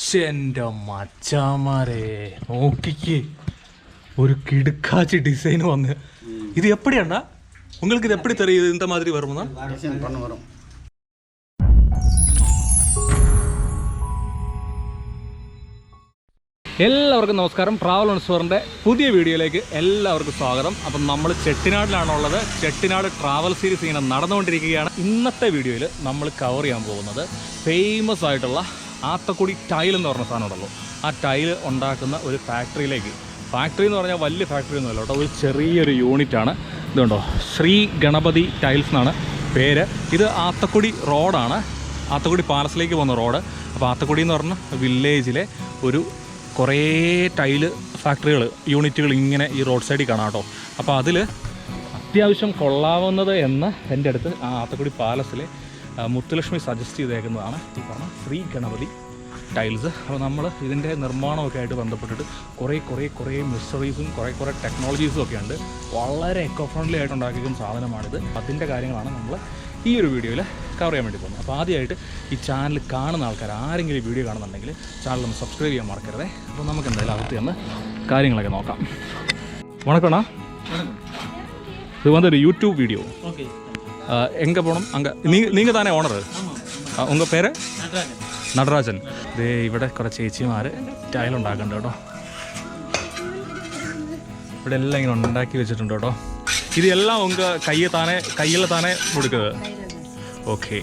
എൻ്റെ മച്ചാമാരെ നോക്കിക്ക് ஒரு கிடுக்காச்சி டிசைன் வந்து இது எப்படியாண்ணா உங்களுக்கு இது எப்படி தெரியுது இந்த மாதிரி வரும்னா டிசைன் பண்ண வரும். എല്ലാവർക്കും നമസ്കാരം. ട്രാവൽ ഓൺ സ്വർൻ്റെ പുതിയ വീഡിയോയിലേക്ക് എല്ലാവർക്കും സ്വാഗതം. അപ്പം നമ്മൾ ചെട്ടിനാടിലാണുള്ളത്. ചെട്ടിനാട് ട്രാവൽ സീരീസ് ഇങ്ങനെ നടന്നുകൊണ്ടിരിക്കുകയാണ്. ഇന്നത്തെ വീഡിയോയിൽ നമ്മൾ കവർ ചെയ്യാൻ പോകുന്നത് ഫേമസ് ആയിട്ടുള്ള ആത്തക്കുടി ടൈൽ എന്ന് പറഞ്ഞ സാധനമുണ്ടല്ലോ, ആ ടൈൽ ഉണ്ടാക്കുന്ന ഒരു ഫാക്ടറിയിലേക്ക്. ഫാക്ടറി എന്ന് പറഞ്ഞാൽ വലിയ ഫാക്ടറി ഒന്നുമല്ല കേട്ടോ, ഒരു ചെറിയൊരു യൂണിറ്റാണ്. ഇതുണ്ടോ, ശ്രീ ഗണപതി ടൈൽസ് എന്നാണ് പേര്. ഇത് ആത്തക്കുടി റോഡാണ്, ആത്തക്കുടി പാലസിലേക്ക് പോകുന്ന റോഡ്. അപ്പോൾ ആത്തക്കുടി എന്ന് പറഞ്ഞ വില്ലേജിലെ ഒരു കുറേ ടൈല് ഫാക്ടറികൾ, യൂണിറ്റുകൾ ഇങ്ങനെ ഈ റോഡ് സൈഡിൽ കാണാം കേട്ടോ. അപ്പോൾ അതിൽ അത്യാവശ്യം കൊള്ളാവുന്നത് എന്ന് എൻ്റെ അടുത്ത് ആ ആത്തക്കുടി പാലസിലെ മുത്തുലക്ഷ്മി സജസ്റ്റ് ചെയ്തേക്കുന്നതാണ് ഈ പറഞ്ഞ ശ്രീ ഗണപതി ടൈൽസ്. അപ്പോൾ നമ്മൾ ഇതിൻ്റെ നിർമ്മാണമൊക്കെ ആയിട്ട് ബന്ധപ്പെട്ടിട്ട് കുറേ മിസ്റ്ററീസും കുറേ ടെക്നോളജീസും ഒക്കെ ഉണ്ട്. വളരെ എക്കോ ഫ്രണ്ട്ലി ആയിട്ട് ഉണ്ടാക്കിയിരിക്കുന്ന സാധനമാണിത്. അതിൻ്റെ കാര്യങ്ങളാണ് നമ്മൾ ഈ ഒരു വീഡിയോയിൽ കവർ ചെയ്യാൻ വേണ്ടി പോകുന്നത്. അപ്പോൾ ആദ്യമായിട്ട് ഈ ചാനൽ കാണുന്ന ആൾക്കാർ ആരെങ്കിലും ഈ വീഡിയോ കാണുന്നുണ്ടെങ്കിൽ ചാനൽ ഒന്ന് സബ്സ്ക്രൈബ് ചെയ്യാൻ മറക്കരുതേ. അപ്പോൾ നമുക്ക് എന്തായാലും അകത്ത് ചെന്ന് കാര്യങ്ങളൊക്കെ നോക്കാം. വണക്കണ്ണா, இது வந்து ஒரு யூடியூப் வீடியோ. ஓகே, எங்கே போகணும்? அங்கே நீங்கள் தானே ഓണർ? உங்கள் പേര്? നടരാജൻ. ഇത് ഇവിടെ കുറേ ചേച്ചിമാർ ടൈലുണ്ടാക്കുന്നുണ്ട് കേട്ടോ. ഇവിടെ എല്ലാം ഇങ്ങനെ ഉണ്ടാക്കി വെച്ചിട്ടുണ്ട് കേട്ടോ. ഇത് എല്ലാം ഉங்கள் കയ്യിൽ താനേ കൊടുക്കുന്നത്? ഓക്കെ.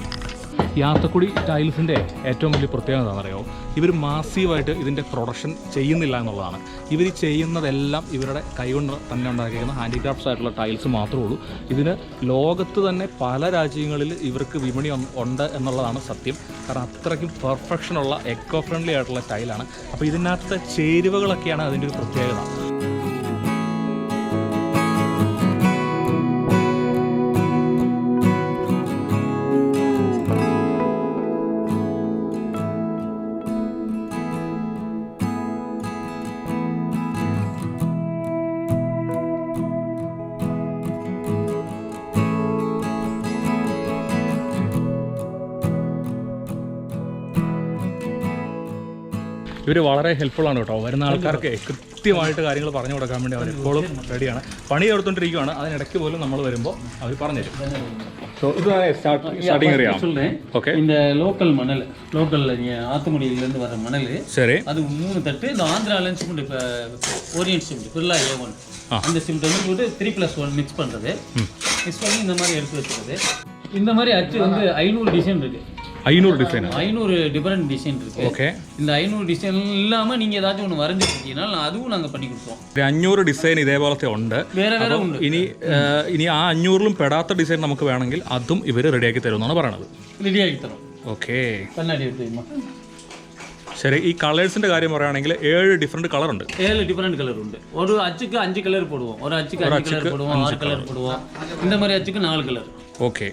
ഈ ആത്തക്കുടി ടൈൽസിൻ്റെ ഏറ്റവും വലിയ പ്രത്യേകത എന്താണെന്നറിയോ? ഇവർ മാസീവായിട്ട് ഇതിൻ്റെ പ്രൊഡക്ഷൻ ചെയ്യുന്നില്ല എന്നുള്ളതാണ്. ഇവർ ചെയ്യുന്നതെല്ലാം ഇവരുടെ കൈകൊണ്ട് തന്നെ ഉണ്ടാക്കിയിരിക്കുന്ന ഹാൻഡിക്രാഫ്റ്റ്സ് ആയിട്ടുള്ള ടൈൽസ് മാത്രമേ ഉള്ളൂ. ഇതിന് ലോകത്ത് തന്നെ പല രാജ്യങ്ങളിൽ ഇവർക്ക് വിപണി ഉണ്ട് എന്നുള്ളതാണ് സത്യം. കാരണം അത്രയ്ക്കും പെർഫെക്ഷനുള്ള എക്കോ ഫ്രണ്ട്ലി ആയിട്ടുള്ള ടൈലാണ്. അപ്പോൾ ഇതിനകത്തെ ചേരുവകളൊക്കെയാണ് അതിൻ്റെ ഒരു പ്രത്യേകത. ഇവർ വളരെ ഹെൽപ്ഫുള്ളാണ് കേട്ടോ. വരുന്ന ആൾക്കാർക്ക് കൃത്യമായിട്ട് കാര്യങ്ങൾ പറഞ്ഞു കൊടുക്കാൻ വേണ്ടി അവർ എപ്പോഴും റെഡിയാണ്. പണി എടുത്തുകൊണ്ടിരിക്കുകയാണ്. അതിനിടയ്ക്ക് പോലും നമ്മൾ വരുമ്പോൾ അവർ പറഞ്ഞുതരും. ஸோ இதுதான் ஸ்டார்டிங் ஏரியா. ஓகே, இந்த லோக்கல் மணல், லோக்கல்ல ஆத்துக்குடியிலேருந்து வர மணல், சரி, அது 3 தட்டு. இந்த ஆந்திரால சிமெண்ட், இப்போ ஓரியன்ட் சிமெண்ட் பிர்லா A1 அந்த சிமெண்ட் வந்து போட்டு 3+1 மிக்ஸ் பண்ணுறது. மிக்ஸ் பண்ணி இந்த மாதிரி எடுத்து வச்சுக்கிறது. இந்த மாதிரி அச்சு வந்து 500 டிசைன் இருக்குது. 500 டிசைன், 500 டிஃபரெண்ட் டிசைன் இருக்குது. ஓகே. இந்த 500 டிசைன் இல்லாமல் நீங்கள் ஏதாச்சும் ஒன்று வரைஞ்சி கொடுத்தீங்கன்னா அதுவும் நாங்கள் பண்ணி കൊടുക്കും. 500 ഡിസൈൻ ഇതേപോലത്തെ ഉണ്ട്. വേറെ ഉണ്ട്. ഇനി ആ 500ലും പെടാത്ത ഡിസൈൻ നമുക്ക് വേണമെങ്കിൽ അതും ഇവർ റെഡിയാക്കി തരുമെന്നാണ് പറയണത്. റെഡിയാക്കി തരും. ഓക്കെ, കണ്ണാടി എടുത്ത്. ശരി. ഈ കളേഴ്സിന്റെ കാര്യം പറയുകയാണെങ്കിൽ 7 ഡിഫറെന്റ് കളർ ഉണ്ട്. 7 டிஃபரெண்ட் கலர் உண்டு. ஒரு அச்சுக்கு 5 கலர் போடுவோம், ஒரு அச்சுக்கு 5 கலர் போடுவோம், 6 கலர் போடுவோம். இந்த மாதிரி அச்சுக்கு 4 கலர். Okay,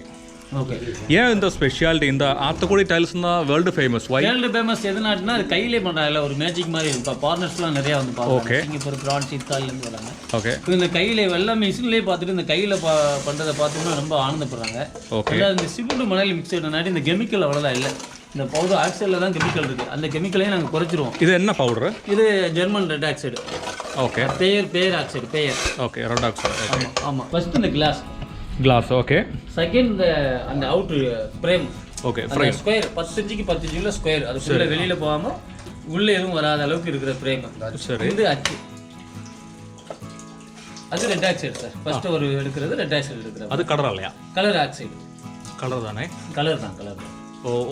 okay. ஏன் இந்த ஸ்பெஷாலிட்டி? இந்த ஆத்தக்குடி டைல்ஸ்னா வேர்ல்டு ஃபேமஸ். வை வேர்ல்டு ஃபேமஸ் எதுனாச்சுன்னா அது கையிலே பண்ணுறாங்கல்ல, ஒரு மேஜிக் மாதிரி இருக்கும். பார்ட்னர்ஸ்லாம் நிறையா வந்து பார்ப்பாங்க. சிங்கப்பூர், பிரான்ஸ், இத்தாலிலேருந்து வராங்க. ஓகே. இந்த கையில் வெள்ளம் மிஷின்லேயே பார்த்துட்டு இந்த கையில் பண்ணுறதை பார்த்தோம்னா ரொம்ப ஆனந்தப்படுறாங்க. ஓகே. அதாவது இந்த சிமெண்ட் மணல் மிக்ஸ் ஆகிட்டனாட்டி இந்த கெமிக்கல் அவ்வளோதான் இல்லை. இந்த பவுடர் ஆக்சைடில் தான் கெமிக்கல் இருக்குது. அந்த கெமிக்கலையும் நாங்கள் குறைச்சிருவோம். இது என்ன பவுடரு? இது ஜெர்மன் ரெட் ஆக்சைடு. ஓகே. பேர் ஆக்சைடு, பேர். Okay, red oxide. ஆமாம் ஆமாம். ஃபஸ்ட்டு இந்த கிளாஸ், ஓகே. செகண்ட் அந்த out frame, okay. Frame square 10 இன்ச்சுக்கு 10 இன்ச்சுல ஸ்கொயர், அது ஃபுல்லாக வெளியில் போகாமல் உள்ளே எதுவும் வராத அளவுக்கு இருக்கிற ஃப்ரேம். சரி. இது அச்சு, அது ரெட் ஆக்சைடு சார். ஃபஸ்ட்டு ஒரு எடுக்கிறது ரெட் ஆக்சைடு எடுக்கிறது. அது கலர் இல்லையா? Colour oxide. கலர் தானே? கலர் தான், கலர் தான்.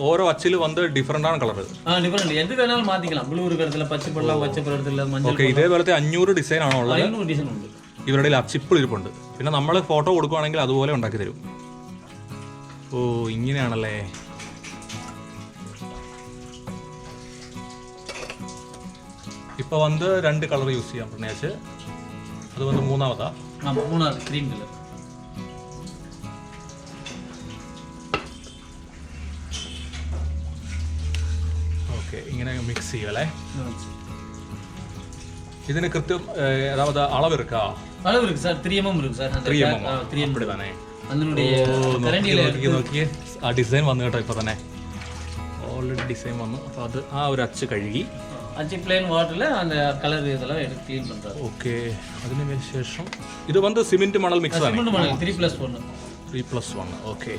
ഓരോ അച്ചിൽ വന്ന് ഡിഫറെൻ്റ് കളർ. ഡിഫറെന്റ് എന്ത് വേണാലും മാറ്റിக்கலாம். ബ്ലൂ இருக்கிறதுல, പച്ച വെള്ളം, പച്ച വെള്ളത്തിലുള്ള മഞ്ഞൾ. ഓക്കെ, ഇതേപോലത്തെ 500 ഡിസൈൻ ആണോ ഉള്ളത്? 500 ഡിസൈൻ ഉണ്ട്. ഇവരുടെ അച്ചിപ്പിൾ ഇരിപ്പുണ്ട്. പിന്നെ നമ്മൾ ഫോട്ടോ കൊടുക്കുകയാണെങ്കിൽ അതുപോലെ ഉണ്ടാക്കി തരും. ഓ, ഇങ്ങനെയാണല്ലേ. இப்போ வந்து 2 കളർ യൂസ് ചെയ്യാം പറഞ്ഞാച്ച്. അത് வந்து മൂന്നാമതാ? ஆமாம், மூணாவது க்ரீன் கலர். ഓക്കെ, ഇങ്ങനെ മിക്സ് ചെയ്യല്ലേ. ഇതിന് കൃത്യം അതായത് அளவு இருக்கா? அளவு இருக்கு சார். 3 mm இருக்கு சார். 3 mm அப்படிதானே? அதனுடைய கரண்டில നോക്കി ആ ഡിസൈൻ വന്നു കേട്ടോ. ഇപ്പൊ തന്നെ ഓൾറെഡി ഡിസൈൻ വന്നു. അപ്പോൾ അത് ആ ഒരു അച്ച് കഴുകി அச்சு பிளேன் வாட்டரில் அந்த கலர் இதெல்லாம் எடுத்து க்ளீன் பண்ணுறாரு. ഓക്കെ. അതിന് ശേഷം ഇത് വന്ന് സിമെൻറ്റ് മണൽ മിക്സ് ആണ്. சிமெண்ட் மணல் 3+1. 3+1. ഓക്കെ.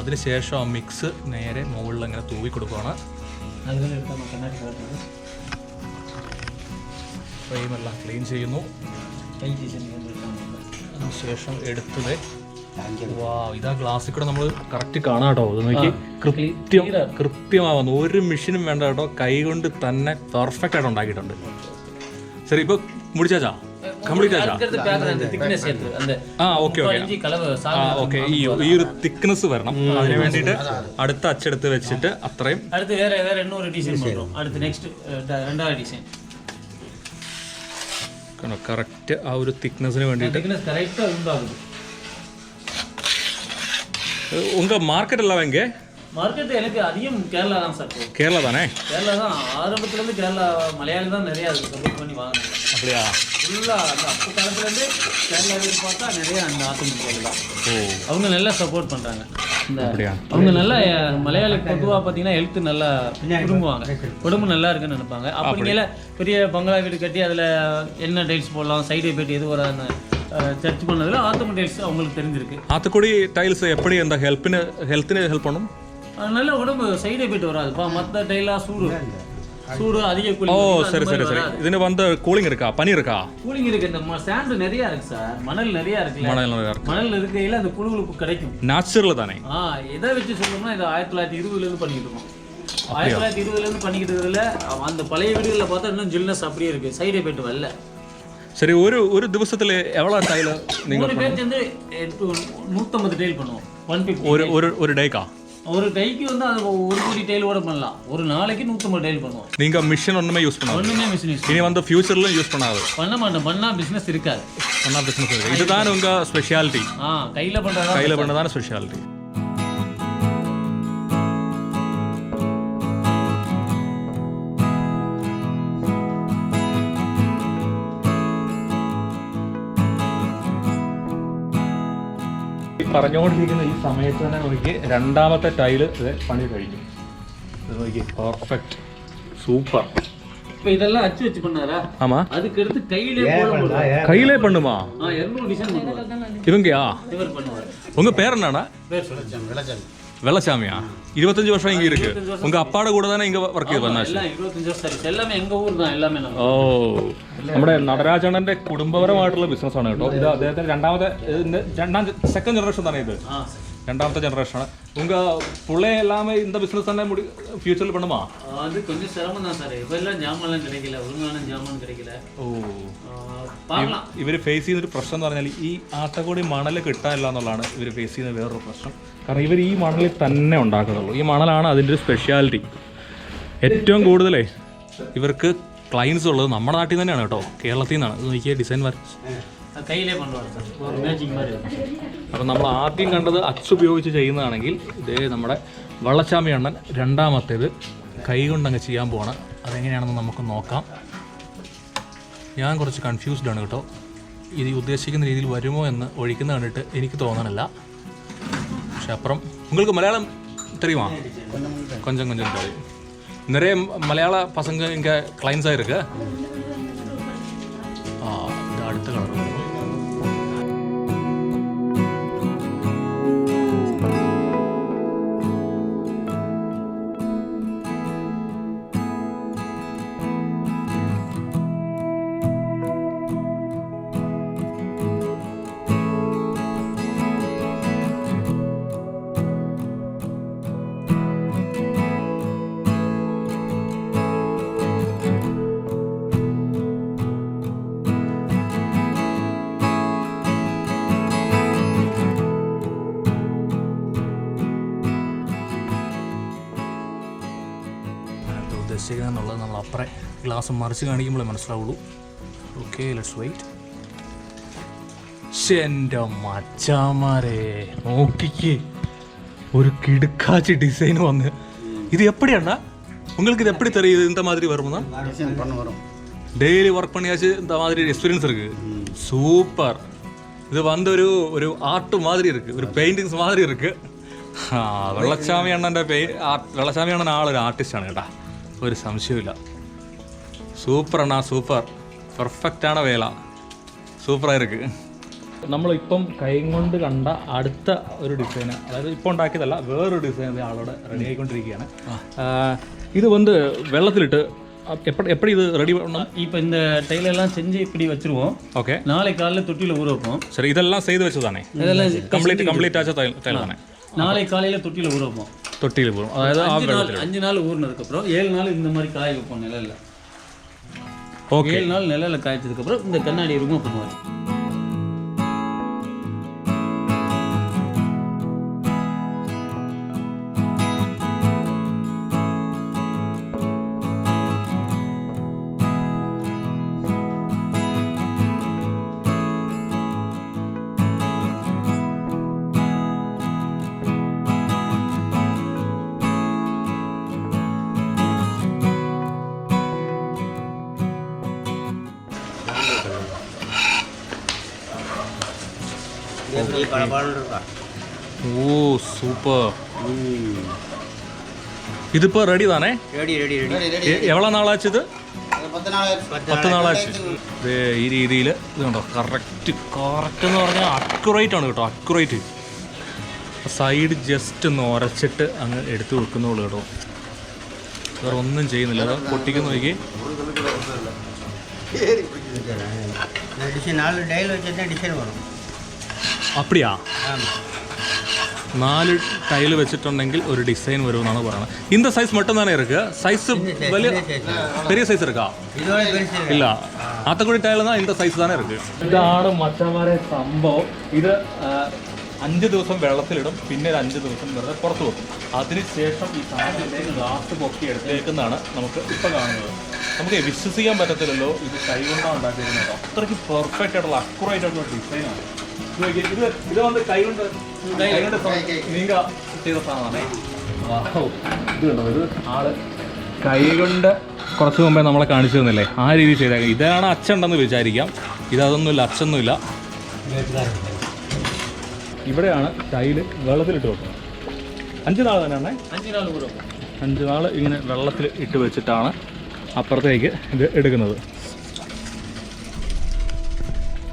അതിന് ശേഷം ആ മിക്സ് നേരെ മുകളിൽ അങ്ങനെ തൂവി കൊടുക്കുകയാണ്. அதுல எடுத்து நம்ம கண்ணாடி காட்டுறது. ഫ്രെയിമെല്ലാം ക്ലീൻ ചെയ്യുന്നു. അതിനുശേഷം എടുത്തത് ഇതാ ഗ്ലാസ്സിൽ കൂടെ നമ്മൾ കറക്റ്റ് കാണാം കേട്ടോ. ഇത് നോക്കി കൃത്യമാവുന്നു. ഒരു മെഷീനും വേണ്ട കേട്ടോ. കൈ കൊണ്ട് തന്നെ പെർഫെക്റ്റ് ആയിട്ട് ഉണ്ടാക്കിയിട്ടുണ്ട്. ശരി, ഇപ്പൊ മുടിച്ചാ കംപ്ലീറ്റ് ആച്ചാ. Okay okay. ഈ ഒരു തിക്നെസ് വരണം. അതിന് വേണ്ടിയിട്ട് അടുത്ത അച്ചെടുത്ത് വെച്ചിട്ട് അത്രയും കറക്റ്റ് ആ ഒരു തിക്നെസ്സിന് വേണ്ടിയിട്ട്. உங்க மார்க்கெட் எல்லாம் எங்க? மார்க்கெட் எனக்கு அதிகம் கேரளா தான் சார். கேரளா தானே? கேரளா தான். ஆரம்பத்துலேருந்து கேரளா மலையாளி தான் நிறையா அதுக்கு சப்போர்ட் பண்ணி வாங்கினாங்க. அப்படியா? ஃபுல்லாக அந்த அப்போ காலத்துலேருந்து கேரளாவில் பார்த்தா நிறைய அந்த ஆட்டோமேட்டிக் தான். அவங்க நல்லா சப்போர்ட் பண்ணுறாங்க. அவங்க நல்லா மலையாளி பொதுவாக பார்த்தீங்கன்னா ஹெல்த்து நல்லா விரும்புவாங்க. உடம்பு நல்லா இருக்குன்னு நினைப்பாங்க. அப்படிங்கிற பெரிய பங்களா வீடு கட்டி அதில் என்ன டைல்ஸ் போடலாம், சைடு எஃபெக்ட் எது வராதுன்னு சர்ச் பண்ணதில் ஆட்டோமேட்டிக்ஸ் அவங்களுக்கு தெரிஞ்சிருக்கு. ஆத்துக்குடி டைல்ஸ் எப்படி அந்த ஹெல்ப்னு ஹெல்ப் பண்ணும்? நல்ல உடம்பு சைடு எஃபெக்ட் வராதுப்பா. மற்ற டைலாக சூடு அதிக கூலிங். சரி சரி சரி. இதுல வந்து கூலிங் இருக்கா, பனி இருக்கா? கூலிங் இருக்கு. இந்த சாண்ட் நிறைய இருக்கு சார். மணல் நிறைய இருக்கு. மணல் இருக்கையில அந்த குளுகுளுப்பு கிடைக்கும். நேச்சுரல் தானே? எதை வச்சு சொல்லணும்னா இது 1920ல இருந்து பண்ணிக்கிட்டு இருக்கோம். 1920ல இருந்து பண்ணிக்கிட்டு இருக்கிறதுல அந்த பழைய வீடுகளில் பார்த்தா இன்னும் ஜில்னஸ் அப்படியே இருக்கு. சைடு எஃபெக்ட் வரல. சரி, ஒரு ദിവസത്തിൽ எவ்வளோ டைல் நீங்கள்? ஒரு பேர் சேர்ந்து 150 டைல் பண்ணுவோம். 150 ஒரு டேக்கா? ஒரு டைக்கு வந்து அது 1 கோடி டைல் கூட பண்ணலாம். ஒரு நாளைக்கு 150 டைல் பண்ணுவோம். நீங்க மிஷின் ஒண்ணுமே யூஸ் பண்ணாது? ஒண்ணுமே மிஷின் யூஸ் இனி வந்து ஃபியூச்சர்ல யூஸ் பண்ணாது? பண்ண மாட்டோம். பண்ணா பிசினஸ் இருக்காது. பண்ணா பிசினஸ் இருக்காது. இதுதான் உங்க ஸ்பெஷாலிட்டி. கையில பண்றதான ஸ்பெஷாலிட்டி. പറഞ്ഞുകൊണ്ടിരിക്കുന്ന ഈ സമയത്ത് തന്നെ നോക്കി രണ്ടാമത്തെ ടൈല് പണി കഴിഞ്ഞു. ഇത് നോക്കി പെർഫെക്റ്റ് സൂപ്പർ. இதெல்லாம் அச்சு வச்சு பண்ணாரா? ஆமா. அதுக்கு எடுத்து கையிலே பண்ணுமா? 200 டிசைன் பண்ணுவாங்க. இவங்கயா? இவர் பண்ணுவார். உங்க பேர் என்னடா? பேர் வெள்ளச்சாமி. வெள்ளச்சாமியா? 25 வருஷம் இங்க இருக்கு. உங்க அப்பாட கூட தானே இங்க വർക്ക് ചെയ്തു വന്നാ? എല്ലാം 25 വർഷം സർവീസ്. എല്ലാമേ എങ്ക ഊർ தான் എല്ലാമേ. നമ്മുടെ നടരാജണ്ണന്റെ കുടുംബപരമായിട്ടുള്ള ബിസിനസ് ആണ് കേട്ടോ. ഇത് അദ്ദേഹത്തിന്റെ സെക്കൻഡ് ജനറേഷൻ തന്നെ. ഇത് രണ്ടാമത്തെ ജനറേഷനാണ്. உங்க புள்ளை எல்லாமே இந்த பிசினஸ் தானே ஃபியூச்சர்ல பண்ணுமா? அது கொஞ்சம் சிரமம் தான் சார். இப்ப எல்லாம் ஜாமான்லாம் கிடைக்கல. ஒழுங்கான ஜாமான் கிடைக்கல. ഇവർ ഫേസ് ചെയ്യുന്നൊരു പ്രശ്നം എന്ന് പറഞ്ഞാൽ ഈ ആട്ടക്കൂടി മണൽ കിട്ടാനില്ല എന്നുള്ളതാണ് ഇവർ ഫേസ് ചെയ്യുന്ന വേറൊരു പ്രശ്നം. കാരണം ഇവർ ഈ മണലിൽ തന്നെ ഉണ്ടാക്കുന്നുള്ളൂ. ഈ മണലാണ് അതിൻ്റെ ഒരു സ്പെഷ്യാലിറ്റി. ഏറ്റവും കൂടുതലേ ഇവർക്ക് ക്ലയൻസ് ഉള്ളത് നമ്മുടെ നാട്ടിൽ തന്നെയാണ് കേട്ടോ, കേരളത്തിൽ നിന്നാണ്. ഇത് നോക്കിയ ഡിസൈൻ അപ്പം നമ്മൾ ആദ്യം കണ്ടത് അച്ച് ഉപയോഗിച്ച് ചെയ്യുന്നതാണെങ്കിൽ ഇതേ നമ്മുടെ വള്ളച്ചാമി അണ്ണൻ രണ്ടാമത്തേത് കൈ കൊണ്ടങ്ങ് ചെയ്യാൻ പോവാണ്. അതെങ്ങനെയാണെന്ന് നമുക്ക് നോക്കാം. ഞാൻ കുറച്ച് കൺഫ്യൂസ്ഡ് ആണ് കേട്ടോ. ഇത് ഉദ്ദേശിക്കുന്ന രീതിയിൽ വരുമോ എന്ന് ഒഴിക്കുന്ന കണ്ടിട്ട് എനിക്ക് തോന്നണില്ല. പക്ഷെ അപ്പുറം உங்களுக்கு மலையாளம் தெரியுமா? கொஞ்சம் கொஞ்சம் தெரியும். நிறைய மலையாள பசங்க இங்கே கிளைண்ட்ஸாக இருக்கு. இது அடுத்த கலர். ഉദ്ദേശിക്കുക നമ്മൾ അപ്പുറം ഗ്ലാസ് മറിച്ച് കാണിക്കുമ്പോഴേ മനസ്സിലാവുള്ളൂ. Okay, let's wait. എൻ്റെ മച്ചാമാരെ നോക്കിക്കേ, ഒരു കിടുക്കാച്ചി ഡിസൈൻ വന്ന്. இது எப்படி அண்ணா உங்களுக்கு இது எப்படி தெரியுது இந்த மாதிரி வரும்னா? டெய்லி ஒர்க் பண்ணியாச்சு, இந்த மாதிரி எக்ஸ்பீரியன்ஸ் இருக்கு. சூப்பர். இது வந்து ஒரு ஆர்ட் மாதிரி இருக்கு, ஒரு பெயிண்டிங்ஸ் மாதிரி இருக்கு. വെള്ളച്ചാമി അണ്ണൻ്റെ വെള്ളച്ചാമി അണ്ണൻ ആളൊരു ആർട്ടിസ്റ്റാണ് കേട്ടാ, ഒരു സംശയമില്ല. സൂപ്പർ അണ്ണാ, സൂപ്പർ, പെർഫെക്റ്റാണ് വേല, സൂപ്പറായിருக்கு. നമ്മളിപ്പം കൈ കൊണ്ട് കണ്ട അടുത്ത ഒരു ഡിസൈന്, അതായത് ഇപ്പോൾ ഉണ്ടാക്കിയതല്ല, വേറൊരു ഡിസൈൻ ആളോട് റെഡി ആയിക്കൊണ്ടിരിക്കുകയാണ്. ഇത് വന്ന് വെള്ളത്തിലിട്ട് எப்படி இது ரெடி பண்ணணும்? இப்போ இந்த டைலெல்லாம் செஞ்சு இப்படி வச்சிருவோம். ஓகே. நாளை காலையில தொட்டியில் ஊற வைப்போம். சரி, இதெல்லாம் செய்து வச்சதானே? இதெல்லாம் கம்ப்ளீட் ஆச்ச டைல் தானே? நாளை காலையில தொட்டியில் ஊற வைப்போம். தொட்டியில் ஊறும், அதாவது 5 நாள் ஊறினதுக்கப்புறம் 7 நாள் இந்த மாதிரி காய வைப்போம் நிழல்ல. ஓகே. 7 நாள் நிழல்ல காய்ச்சதுக்கப்புறம் இந்த கண்ணாடி ரிமூவ் பண்ணுவாங்க. ഓ സൂപ്പർ. ഇതിപ്പോ റെഡി താനേ? എവള നാളാച്ചത്? 10 നാളാച്ച്. ഈ രീതിയിൽ ഇത് കണ്ടോ, കറക്റ്റ് എന്ന് പറഞ്ഞാൽ അക്യുറേറ്റ് ആണ് കേട്ടോ, അക്യുറേറ്റ്. സൈഡ് ജസ്റ്റ് ഒന്ന് ഉരച്ചിട്ട് അങ്ങ് എടുത്തു വെക്കുന്നുള്ളൂ കേട്ടോ, വേറെ ഒന്നും ചെയ്യുന്നില്ല. അത് പൊട്ടിക്കുന്ന നോക്കി. அப்படியா? 4 டைல் வச்சுட்டுണ്ടെങ്കിൽ ஒரு டிசைன் வரும்னாണ് പറയുന്നത്. இந்த சைஸ் மட்டும் தானே இருக்கு? சைஸ் വലിയ பெரிய சைஸ் இருக்கா? இல்ல, ஆத்தக்குடி டைல் தான் இந்த சைஸ் தானே இருக்கு. ഇതാണ് മച്ചന്മാരെ സംഭവം. ഇത് 5 ദിവസം വെള്ളത്തിലിടും, പിന്നെ 5 ദിവസം വെറുതെ പുറത്ത് വെക്കും. അതിനുശേഷം ഈ സാധനത്തിലേക്ക് ഗ്ലാസ് പൊക്കി എടുത്തേക്കുന്നതാണ് നമുക്ക് ഇപ്പം കാണുന്നത്. നമുക്ക് വിശ്വസിക്കാൻ പറ്റത്തില്ലല്ലോ ഇത് കൈകൊണ്ടാണ് ഉണ്ടാക്കിയിരുന്നത്. അത്രയ്ക്ക് പെർഫെക്റ്റ് ആയിട്ടുള്ള അക്യുറേറ്റ് ആയിട്ടുള്ള ഡിസൈനാണ്. ഇത് വന്ന് കൈകൊണ്ട് നീങ്ക ചെയ്ത സാധനമാണേ. ഇത് കണ്ടോ, ഇത് ആള് കൈകൊണ്ട് കുറച്ച് മുമ്പേ നമ്മളെ കാണിച്ചു തന്നില്ലേ, ആ രീതിയിൽ ചെയ്തേക്കാം. ഇതാണ് അച്ഛനുണ്ടെന്ന് വിചാരിക്കാം, ഇതൊന്നുമില്ല, അച്ഛനൊന്നുമില്ല. ഇവിടെയാണ് ടൈല് വെള്ളത്തിലിട്ട് വെക്കുന്നത്. 5 നാൾ തന്നെയാണേ? 5 നാൾ ഇങ്ങനെ വെള്ളത്തിൽ ഇട്ട് വെച്ചിട്ടാണ് അപ്പുറത്തേക്ക് ഇത് എടുക്കുന്നത്.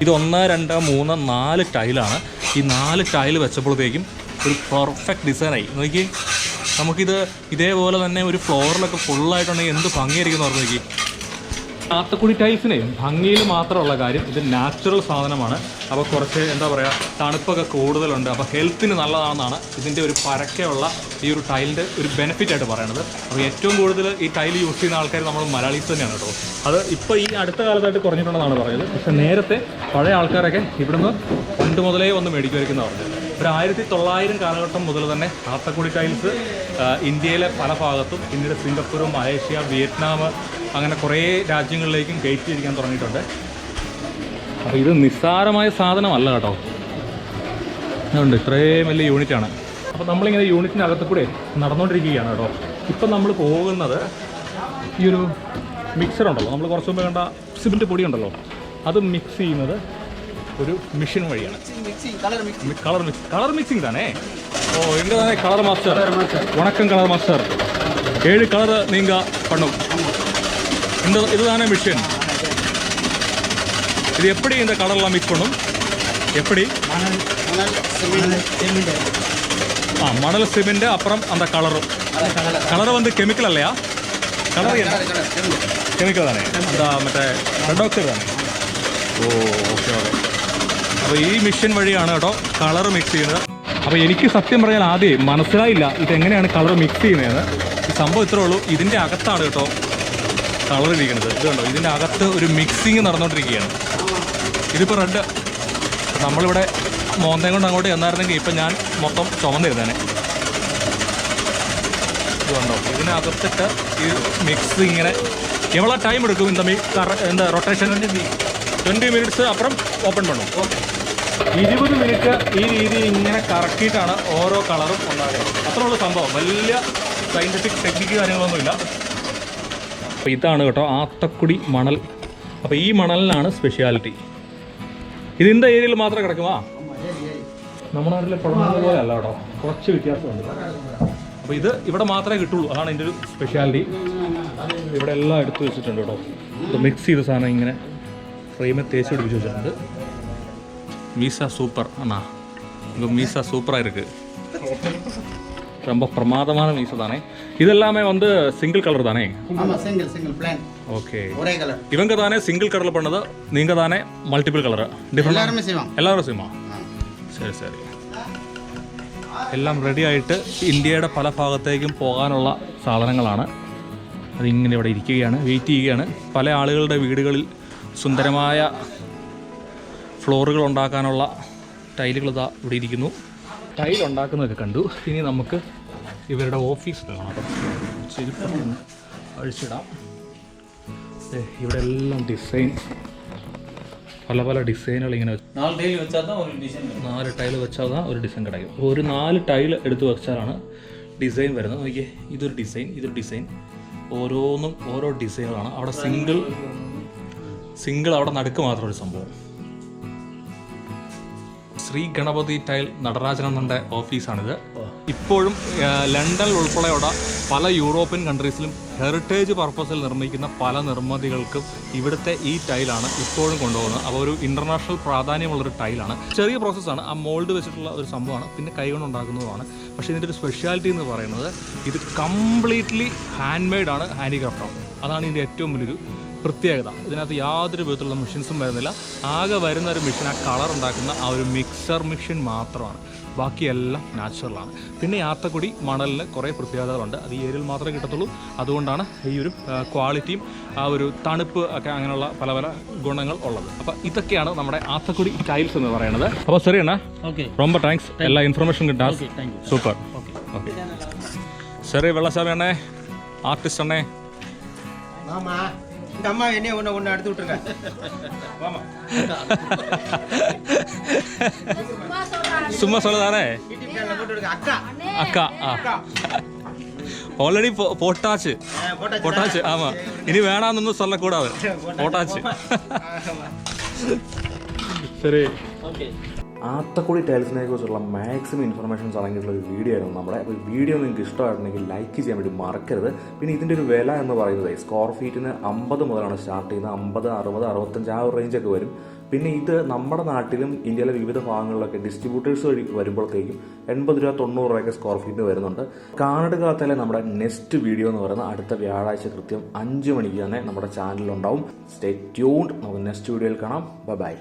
ഇത് 1, 2, 3, 4 ടൈലാണ്. ഈ 4 ടൈൽ വെച്ചപ്പോഴത്തേക്കും ഒരു പെർഫെക്റ്റ് ഡിസൈനായി. നോക്കി, നമുക്കിത് ഇതേപോലെ തന്നെ ഒരു ഫ്ലോറിലൊക്കെ ഫുള്ളായിട്ടുണ്ടെങ്കിൽ എന്ത് ഭംഗിയായിരിക്കും എന്ന് നോക്കി. ആത്തക്കുടി ടൈൽസിനെ ഭംഗിയിൽ മാത്രമുള്ള കാര്യം, ഇത് നാച്ചുറൽ സാധനമാണ്. അപ്പോൾ കുറച്ച് എന്താ പറയുക, തണുപ്പൊക്കെ കൂടുതലുണ്ട്. അപ്പോൾ ഹെൽത്തിന് നല്ലതാണെന്നാണ് ഇതിൻ്റെ ഒരു പരക്കെയുള്ള ഈ ഒരു ടൈലിൻ്റെ ഒരു ബെനിഫിറ്റ് ആയിട്ട് പറയുന്നത്. അപ്പോൾ ഏറ്റവും കൂടുതൽ ഈ ടൈൽ യൂസ് ചെയ്യുന്ന ആൾക്കാർ നമ്മൾ മലയാളീസ് തന്നെയാണ് കേട്ടോ. അത് ഇപ്പോൾ ഈ അടുത്ത കാലത്തായിട്ട് കുറഞ്ഞിട്ടുണ്ടെന്നാണ് പറയുന്നത്. പക്ഷേ നേരത്തെ പഴയ ആൾക്കാരൊക്കെ ഇവിടുന്ന് പണ്ട് മുതലേ വന്ന് മേടിക്കുമായിരിക്കുന്ന പറഞ്ഞത്. ഒരു 1900 കാലഘട്ടം മുതൽ തന്നെ ആത്തക്കുടി ടൈൽസ് ഇന്ത്യയിലെ പല ഭാഗത്തും, പിന്നീട് സിംഗപ്പൂർ, മലേഷ്യ, വിയറ്റ്നാം, അങ്ങനെ കുറേ രാജ്യങ്ങളിലേക്കും കയറ്റിയിരിക്കാൻ തുടങ്ങിയിട്ടുണ്ട്. അപ്പോൾ ഇത് നിസ്സാരമായ സാധനമല്ല കേട്ടോ, അതുകൊണ്ട് ഇത്രയും വലിയ യൂണിറ്റാണ്. അപ്പോൾ നമ്മളിങ്ങനെ യൂണിറ്റിനകത്ത് കൂടെ നടന്നുകൊണ്ടിരിക്കുകയാണ് കേട്ടോ. ഇപ്പം നമ്മൾ പോകുന്നത് ഈ ഒരു മിക്സർ ഉണ്ടല്ലോ, നമ്മൾ കുറച്ച് മുമ്പ് കണ്ട സിമെൻറ്റ് പൊടി ഉണ്ടല്ലോ, അത് മിക്സ് ചെയ്യുന്നത് ഒരു മെഷീൻ വഴിയാണ്. കളർ മിക്സിംഗ് താനേ? ഓ, എങ്കിൽ തന്നെ കളർ മാസ്റ്റർ. വണക്കം കളർ മാസ്റ്റർ. 7 കളർ നീങ്ക പണ്ണും. இது தானே மிஷின்? இது எப்படி இந்த கலர்லாம் மிக்ஸ் பண்ணும்? எப்படி? மணல் சிமெண்ட் அப்புறம் அந்த கலர் வந்து கெமிக்கல் இல்லையா? கலர் கெமிக்கல் தானே, அந்த മറ്റേ റെഡ് ഓക്സൈഡ് தானே? ഓ, ഓക്കെ ഓക്കെ. അപ്പോൾ ഈ മെഷീൻ വഴിയാണ് കേട്ടോ കളർ മിക്സ് ചെയ്യുന്നത്. അപ്പോൾ എനിക്ക് സത്യം പറഞ്ഞാൽ ആദ്യം മനസ്സിലായില്ല ഇതെങ്ങനെയാണ് കളർ മിക്സ് ചെയ്യുന്നതെന്ന്. ഈ സംഭവം ഇത്രേ ഉള്ളൂ, ഇതിൻ്റെ അകത്താണ് കേട്ടോ കളർ ഇരിക്കുന്നത്. ഇത് കണ്ടോ, ഇതിൻ്റെ അകത്ത് ഒരു മിക്സിങ് നടന്നുകൊണ്ടിരിക്കുകയാണ്. ഇതിപ്പോൾ റെഡ്, നമ്മളിവിടെ മോന്തയും കൊണ്ട് അങ്ങോട്ട് ചെന്നായിരുന്നെങ്കിൽ ഇപ്പം ഞാൻ മൊത്തം ചുമന്നിരുന്നേനെ. ഇത് കണ്ടോ, ഇതിനകത്തിട്ട് ഈ മിക്സ് ഇങ്ങനെ എവ്വളോ ടൈം എടുക്കും இந்த റൊട്ടേഷൻ? 20 മിനിറ്റ്സ് അപ്പുറം ഓപ്പൺ പണും. 20 മിനിറ്റ് ഈ രീതിയിൽ ഇങ്ങനെ കറക്കിയിട്ടാണ് ഓരോ കളറും ഉണ്ടാകുന്നത്. അത്രയുള്ള സംഭവം, വലിയ സയൻറ്റിഫിക് ടെക്നിക്ക് കാര്യങ്ങളൊന്നുമില്ല. അപ്പോൾ ഇതാണ് കേട്ടോ ആത്തക്കുടി മണൽ. അപ്പോൾ ഈ മണലിനാണ് സ്പെഷ്യാലിറ്റി. ഇത് இந்த ഏരിയയിൽ മാത്രമേ കിടക്കുമോ? നമ്മുടെ നാട്ടിലെ പ്രമാണം പോലെ അല്ല കേട്ടോ, കുറച്ച് വ്യത്യാസമുണ്ട്. അപ്പോൾ ഇത് ഇവിടെ മാത്രമേ കിട്ടുള്ളൂ, അതാണ് ഇതിൻ്റെ ഒരു സ്പെഷ്യാലിറ്റി. ഇവിടെ എല്ലാം എടുത്തു വെച്ചിട്ടുണ്ട് കേട്ടോ. ഇത് മിക്സ് ചെയ്ത സാധനം ഇങ്ങനെ ഫ്രെയിമിൽ തേച്ച് പിടിപ്പിച്ച് വെച്ചിട്ടുണ്ട്. மீசா சூப்பர் அண்ணா, உங்கள் மீசா சூப்பராக இருக்குது. ரொம்ப பிரமாதமான மீசா தானே. இதெல்லாமே வந்து சிங்கிள் கலர் தானே? ஆமாம், சிங்கிள் பிளான். ஓகே, ஒரே கலர். இவங்க தானே சிங்கிள் கலரில் பண்ணது, நீங்கள் தானே மல்டிபிள் கலர்? எல்லாருமே செய்வோம். എല്ലാവരും ചെയ്യുമോ? ശരി ശരി. എല്ലാം റെഡി ആയിട്ട് ഇന്ത്യയുടെ പല ഭാഗത്തേക്കും പോകാനുള്ള സാധനങ്ങളാണ്. അതിങ്ങനെ ഇവിടെ ഇരിക്കുകയാണ്, വെയിറ്റ് ചെയ്യുകയാണ്. പല ആളുകളുടെ വീടുകളിൽ സുന്ദരമായ ഫ്ലോറുകൾ ഉണ്ടാക്കാനുള്ള ടൈലുകൾ ഇതാ ഇവിടെ ഇരിക്കുന്നു. ടൈൽ ഉണ്ടാക്കുന്നതൊക്കെ കണ്ടു. ഇനി നമുക്ക് ഇവരുടെ ഓഫീസ് കാണാം. ചെരുപ്പൊന്ന് അഴിച്ചിടാം. ഇവിടെ എല്ലാം ഡിസൈൻ, പല പല ഡിസൈനുകൾ ഇങ്ങനെ 4 ടൈൽ വെച്ചാൽ தான் ഒരു ഡിസൈൻ. 4 ടൈൽ വെച്ചാൽ தான் ഒരു ഡിസൈൻ കിടക്കും. ഒരു 4 ടൈൽ എടുത്ത് വെച്ചാലാണ് ഡിസൈൻ വരുന്നത്. നോക്കിയേ, ഇതൊരു ഡിസൈൻ, ഇതൊരു ഡിസൈൻ, ഓരോന്നും ഓരോ ഡിസൈനുകളാണ്. അവിടെ സിംഗിൾ അവിടെ നടുക്ക് മാത്രം ഒരു സംഭവം. ശ്രീ ഗണപതി ടൈൽ നടരാജനന്ദൻ്റെ ഓഫീസാണിത്. ഇപ്പോഴും ലണ്ടനിൽ ഉൾപ്പെടെയുള്ള പല യൂറോപ്യൻ കൺട്രീസിലും ഹെറിറ്റേജ് പർപ്പസിൽ നിർമ്മിക്കുന്ന പല നിർമ്മിതികൾക്കും ഇവിടുത്തെ ഈ ടൈലാണ് ഇപ്പോഴും കൊണ്ടുപോകുന്നത്. അപ്പോൾ ഒരു ഇൻ്റർനാഷണൽ പ്രാധാന്യമുള്ളൊരു ടൈലാണ്. ചെറിയ പ്രോസസ്സാണ്, ആ മോൾഡ് വെച്ചിട്ടുള്ള ഒരു സംഭവമാണ്, പിന്നെ കൈകൊണ്ട് ഉണ്ടാക്കുന്നതുമാണ്. പക്ഷേ ഇതിൻ്റെ ഒരു സ്പെഷ്യാലിറ്റി എന്ന് പറയുന്നത് ഇത് കംപ്ലീറ്റ്ലി ഹാൻഡ് മെയ്ഡാണ്, ഹാൻഡിക്രാഫ്റ്റാണ്. അതാണ് ഇതിൻ്റെ ഏറ്റവും വലിയൊരു പ്രത്യേകത. ഇതിനകത്ത് യാതൊരു വിധത്തിലുള്ള മെഷീൻസും വരുന്നില്ല. ആകെ വരുന്ന ഒരു മെഷീൻ ആ കളർ ഉണ്ടാക്കുന്ന ആ ഒരു മിക്സർ മെഷീൻ മാത്രമാണ്. ബാക്കിയെല്ലാം നാച്ചുറലാണ്. പിന്നെ യാത്രക്കുടി മണലിന് കുറേ പ്രത്യേകതകളുണ്ട്. അത് ഈ ഏരിയയിൽ മാത്രമേ കിട്ടത്തുള്ളൂ. അതുകൊണ്ടാണ് ഈ ഒരു ക്വാളിറ്റിയും ആ ഒരു തണുപ്പ് ഒക്കെ അങ്ങനെയുള്ള പല പല ഗുണങ്ങൾ ഉള്ളത്. അപ്പോൾ ഇതൊക്കെയാണ് നമ്മുടെ ആത്തക്കുടി ടൈൽസ് എന്ന് പറയുന്നത്. അപ്പോൾ ശരി അണ്ണാ, ஓகே, ரொம்ப தேங்க்ஸ். எல்லா இன்ஃபர்மேஷன் கிட்ட சூப்பர். ஓகே சரி, வெள்ளசாமி அண்ணே, ஆர்டிஸ்ட் அண்ணே. ஆமாம், இந்த அம்மா என்ன ஒன்று எடுத்து விட்டுருங்க. சும்மா சொல்லதானே அக்கா அக்கா. ஆல்ரெடி போட்டாச்சு. ஆமாம், இனி வேணாம்னு சொல்லக்கூடாது, போட்டாச்சு. சரி, ஓகே. ആത്തക്കുടി ടൈൽസിനെ കുറിച്ചുള്ള മാക്സിമം ഇൻഫർമേഷൻസ് അടങ്ങിയിട്ടുള്ള ഒരു വീഡിയോ ആയിരുന്നു നമ്മുടെ. അപ്പോൾ വീഡിയോ നിങ്ങൾക്ക് ഇഷ്ടമായിട്ടുണ്ടെങ്കിൽ ലൈക്ക് ചെയ്യാൻ വേണ്ടി മറക്കരുത്. പിന്നെ ഇതിൻ്റെ ഒരു വില എന്ന് പറയുന്നത് സ്ക്വയർ ഫീറ്റിന് 50 മുതലാണ് സ്റ്റാർട്ട് ചെയ്യുന്നത്. 50, 60, 65 ആ ഒരു റേഞ്ചൊക്കെ വരും. പിന്നെ ഇത് നമ്മുടെ നാട്ടിലും ഇന്ത്യയിലെ വിവിധ ഭാഗങ്ങളിലൊക്കെ ഡിസ്ട്രിബ്യൂട്ടേഴ്സ് വഴി വരുമ്പോഴത്തേക്കും 80 രൂപ 90 രൂപയൊക്കെ സ്ക്വയർ ഫീറ്റിന് വരുന്നുണ്ട്. കാനഡകത്തിലെ നമ്മുടെ നെക്സ്റ്റ് വീഡിയോ എന്ന് പറയുന്നത് അടുത്ത വ്യാഴാഴ്ച കൃത്യം 5 മണിക്ക് തന്നെ നമ്മുടെ ചാനലിലുണ്ടാവും. Stay tuned. നമുക്ക് നെക്സ്റ്റ് വീഡിയോയിൽ കാണാം. ബൈ.